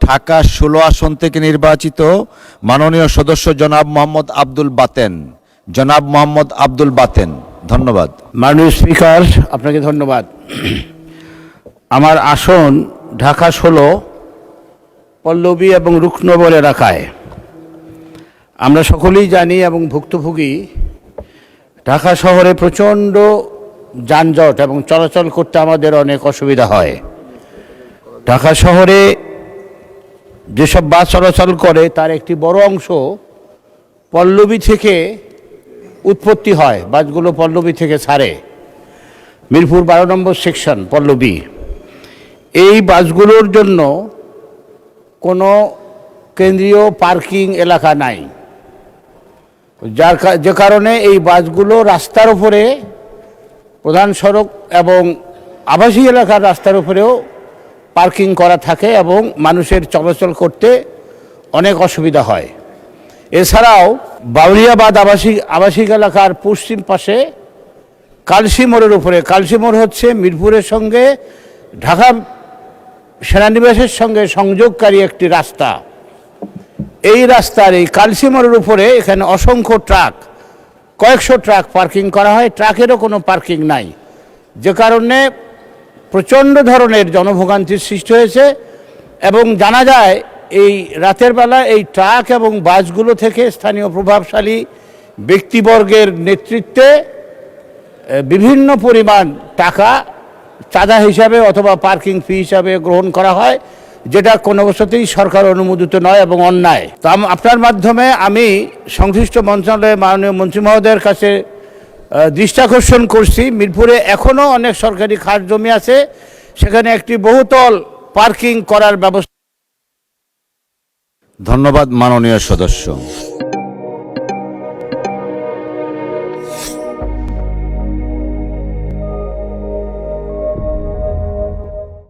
ঢাকা 16 আসন থেকে নির্বাচিত মাননীয় সদস্য জনাব মোহাম্মদ আব্দুল বাতেন। জনাব মোহাম্মদ আব্দুল বাতেন, ধন্যবাদ। মাননীয় স্পিকার, আপনাকে ধন্যবাদ। আমার আসন ঢাকা 16 পল্লবী এবং রুকনগর এলাকায়। আমরা সকলেই জানি এবং ভুক্তভোগী, ঢাকা শহরে প্রচণ্ড যানজট এবং চলাচল করতে আমাদের অনেক অসুবিধা হয়। ঢাকা শহরে যেসব বাস চলাচল করে তার একটি বড় অংশ পল্লবী থেকে উৎপত্তি হয়। বাসগুলো পল্লবী থেকে ছাড়ে, মিরপুর 12 নম্বর সেকশন পল্লবী। এই বাসগুলোর জন্য কোনো কেন্দ্রীয় পার্কিং এলাকা নাই, যে কারণে এই বাসগুলো রাস্তার উপরে, প্রধান সড়ক এবং আবাসিক এলাকার রাস্তার উপরেও পার্কিং করা থাকে এবং মানুষের চলাচল করতে অনেক অসুবিধা হয়। এছাড়াও বাউরিয়াবাদ আবাসিক এলাকার পশ্চিম পাশে কালসি মোড়ের উপরে, কালসি মোড় হচ্ছে মিরপুরের সঙ্গে ঢাকা সেনানিবাসের সঙ্গে সংযোগকারী একটি রাস্তা। এই রাস্তার এই কালসি মোড়ের উপরে এখানে অসংখ্য ট্রাক, কয়েকশো ট্রাক পার্কিং করা হয়। ট্রাকেরও কোনো পার্কিং নাই, যে কারণে প্রচণ্ড ধরনের জনভোগান্তির সৃষ্টি হয়েছে। এবং জানা যায় এই রাতের বেলা এই ট্রাক এবং বাসগুলো থেকে স্থানীয় প্রভাবশালী ব্যক্তিবর্গের নেতৃত্বে বিভিন্ন পরিমাণ টাকা চাঁদা হিসাবে অথবা পার্কিং ফি হিসাবে গ্রহণ করা হয়, যেটা কোনো অবস্থাতেই সরকার অনুমোদিত নয় এবং অন্যায়। তো আপনার মাধ্যমে আমি সংশ্লিষ্ট মন্ত্রণালয়ের মাননীয় মন্ত্রী মহোদয়ের কাছে দৃষ্টি আকর্ষণ করছি, মিরপুরে এখনও অনেক সরকারি খাস জমি আছে, সেখানে একটি বহুতল পার্কিং করার ব্যবস্থা। ধন্যবাদ মাননীয় সদস্য।